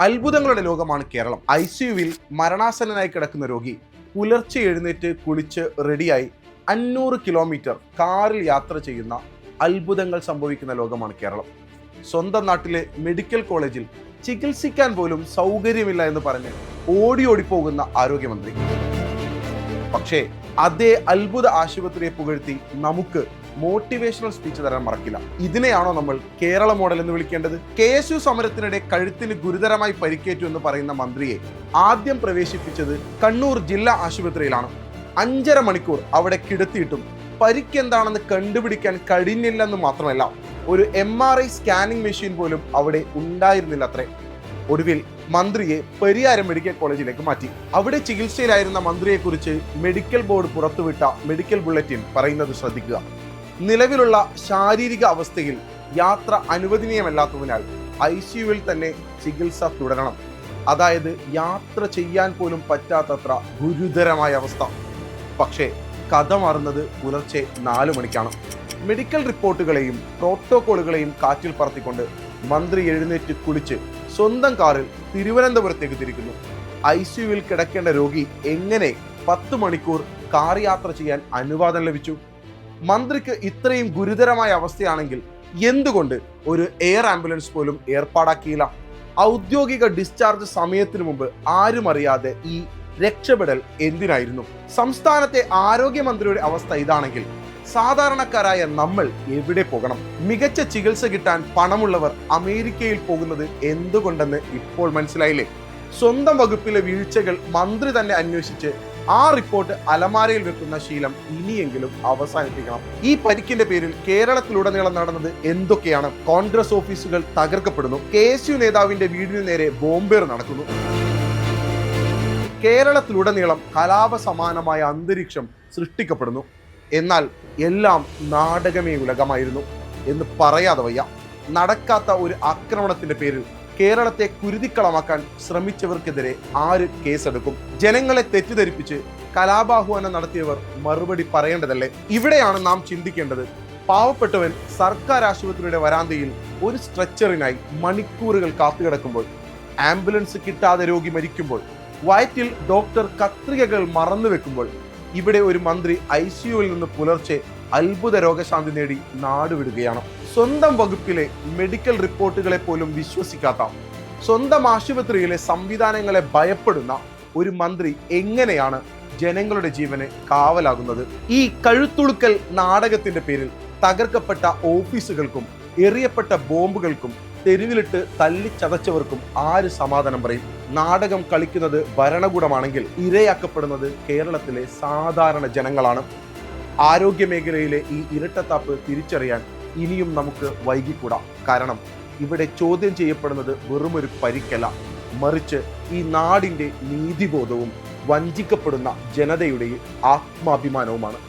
അത്ഭുതങ്ങളുടെ ലോകമാണ് കേരളം. ICUവിൽ മരണാസന്നനായി കിടക്കുന്ന രോഗി പുലർച്ചെ എഴുന്നേറ്റ് കുളിച്ച് റെഡിയായി 500 കിലോമീറ്റർ കാറിൽ യാത്ര ചെയ്യുന്ന അത്ഭുതങ്ങൾ സംഭവിക്കുന്ന ലോകമാണ് കേരളം. സ്വന്തം നാട്ടിലെ മെഡിക്കൽ കോളേജിൽ ചികിത്സിക്കാൻ പോലും സൗകര്യമില്ല എന്ന് പറഞ്ഞ് ഓടിപ്പോകുന്ന ആരോഗ്യമന്ത്രി. പക്ഷേ അതേ അത്ഭുത ആശുപത്രിയെ പുകഴ്ത്തി നമുക്ക് മോട്ടിവേഷണൽ സ്പീച്ച് തരാൻ മറക്കില്ല. ഇതിനെയാണോ നമ്മൾ കേരള മോഡൽ എന്ന് വിളിക്കേണ്ടത്? KSU സമരത്തിനിടെ കഴുത്തിന് ഗുരുതരമായി പരിക്കേറ്റു എന്ന് പറയുന്ന മന്ത്രിയെ ആദ്യം പ്രവേശിപ്പിച്ചത് കണ്ണൂർ ജില്ലാ ആശുപത്രിയിലാണ്. 5.5 മണിക്കൂർ അവിടെ കിടത്തിയിട്ടും പരിക്കെന്താണെന്ന് കണ്ടുപിടിക്കാൻ കഴിഞ്ഞില്ലെന്ന് മാത്രമല്ല, ഒരു MRI സ്കാനിംഗ് മെഷീൻ പോലും അവിടെ ഉണ്ടായിരുന്നില്ലത്രേ. ഒടുവിൽ മന്ത്രിയെ പരിയാരം മെഡിക്കൽ കോളേജിലേക്ക് മാറ്റി. അവിടെ ചികിത്സയിലായിരുന്ന മന്ത്രിയെക്കുറിച്ച് മെഡിക്കൽ ബോർഡ് പുറത്തുവിട്ട മെഡിക്കൽ ബുള്ളറ്റിൻ പറയുന്നത് ശ്രദ്ധിക്കുക. നിലവിലുള്ള ശാരീരിക അവസ്ഥയിൽ യാത്ര അനുവദനീയമല്ലാത്തതിനാൽ ICUവിൽ തന്നെ ചികിത്സ തുടരണം. അതായത് യാത്ര ചെയ്യാൻ പോലും പറ്റാത്തത്ര ഗുരുതരമായ അവസ്ഥ. പക്ഷേ കഥ മാറുന്നത് പുലർച്ചെ 4 മണിക്കാണ്. മെഡിക്കൽ റിപ്പോർട്ടുകളെയും പ്രോട്ടോകോളുകളെയും കാറ്റിൽ പറത്തിക്കൊണ്ട് മന്ത്രി എഴുന്നേറ്റ് കുളിച്ച് സ്വന്തം കാറിൽ തിരുവനന്തപുരത്തേക്ക് തിരിക്കുന്നു. ICUവിൽ കിടക്കേണ്ട രോഗി എങ്ങനെ 10 മണിക്കൂർ കാർ യാത്ര ചെയ്യാൻ അനുവാദം ലഭിച്ചു? മന്ത്രിക്ക് ഇത്രയും ഗുരുതരമായ അവസ്ഥയാണെങ്കിൽ എന്തുകൊണ്ട് ഒരു എയർ ആംബുലൻസ് പോലും ഏർപ്പാടാക്കിയില്ല? ഔദ്യോഗിക ഡിസ്ചാർജ് സമയത്തിനു മുമ്പ് ആരും അറിയാതെ ഈ രക്ഷപ്പെടൽ എന്തിനായിരുന്നു? സംസ്ഥാനത്തെ ആരോഗ്യമന്ത്രിയുടെ അവസ്ഥ ഇതാണെങ്കിൽ സാധാരണക്കാരായ നമ്മൾ എവിടെ പോകണം? മികച്ച ചികിത്സ കിട്ടാൻ പണമുള്ളവർ അമേരിക്കയിൽ പോകുന്നത് എന്തുകൊണ്ടെന്ന് ഇപ്പോൾ മനസ്സിലായില്ലേ? സ്വന്തം വകുപ്പിലെ വീഴ്ചകൾ മന്ത്രി തന്നെ അന്വേഷിച്ച് ആ റിപ്പോർട്ട് അലമാരയിൽ വെക്കുന്ന ശീലം ഇനിയെങ്കിലും അവസാനിപ്പിക്കണം. ഈ പരിക്കിന്റെ പേരിൽ കേരളത്തിലുടനീളം നടന്നത് എന്തൊക്കെയാണ്? കോൺഗ്രസ് ഓഫീസുകൾ തകർക്കപ്പെടുന്നു, KSU നേതാവിന്റെ വീടിന് നേരെ ബോംബേർ നടക്കുന്നു, കേരളത്തിലുടനീളം കലാപ സമാനമായ അന്തരീക്ഷം സൃഷ്ടിക്കപ്പെടുന്നു. എന്നാൽ എല്ലാം നാടകമേ ഉലകമായിരുന്നു എന്ന് പറയാതെ വയ്യ. നടക്കാത്ത ഒരു ആക്രമണത്തിന്റെ പേരിൽ കേരളത്തെ കുരുതിക്കളമാക്കാൻ ശ്രമിച്ചവർക്കെതിരെ ആര് കേസെടുക്കും? ജനങ്ങളെ തെറ്റിദ്ധരിപ്പിച്ച് കലാപാഹ്വാനം നടത്തിയവർ മറുപടി പറയേണ്ടതല്ലേ? ഇവിടെയാണ് നാം ചിന്തിക്കേണ്ടത്. പാവപ്പെട്ടവൻ സർക്കാർ ആശുപത്രിയുടെ വരാന്തയിൽ ഒരു സ്ട്രെച്ചറിനായി മണിക്കൂറുകൾ കാത്തുകിടക്കുമ്പോൾ, ആംബുലൻസ് കിട്ടാതെ രോഗി മരിക്കുമ്പോൾ, വയറ്റിൽ ഡോക്ടർ കത്രികകൾ മറന്നു വെക്കുമ്പോൾ, ഇവിടെ ഒരു മന്ത്രി ICUവിൽ നിന്ന് പുലർച്ചെ അത്ഭുത രോഗശാന്തി നേടി നാടുവിടുകയാണ്. സ്വന്തം വകുപ്പിലെ മെഡിക്കൽ റിപ്പോർട്ടുകളെ പോലും വിശ്വസിക്കാത്ത, സ്വന്തം ആശുപത്രിയിലെ സംവിധാനങ്ങളെ ഭയപ്പെടുന്ന ഒരു മന്ത്രി എങ്ങനെയാണ് ജനങ്ങളുടെ ജീവന് കാവലാകുന്നത്? ഈ കഴുത്തുളുക്കൽ നാടകത്തിന്റെ പേരിൽ തകർക്കപ്പെട്ട ഓഫീസുകൾക്കും എറിയപ്പെട്ട ബോംബുകൾക്കും തെരുവിലിട്ട് തല്ലിച്ചതച്ചവർക്കും ആര് സമാധാനം പറയും? നാടകം കളിക്കുന്നത് ഭരണകൂടമാണെങ്കിൽ ഇരയാക്കപ്പെടുന്നത് കേരളത്തിലെ സാധാരണ ജനങ്ങളാണ്. ആരോഗ്യ മേഖലയിലെ ഈ ഇരട്ടത്താപ്പ് തിരിച്ചറിയാൻ ഇനിയും നമുക്ക് വൈകിക്കൂടാ. കാരണം ഇവിടെ ചോദ്യം ചെയ്യപ്പെടുന്നത് വെറുമൊരു പരിക്കല്ല, മറിച്ച് ഈ നാടിൻ്റെ നീതിബോധവും വഞ്ചിക്കപ്പെടുന്ന ജനതയുടെ ആത്മാഭിമാനവുമാണ്.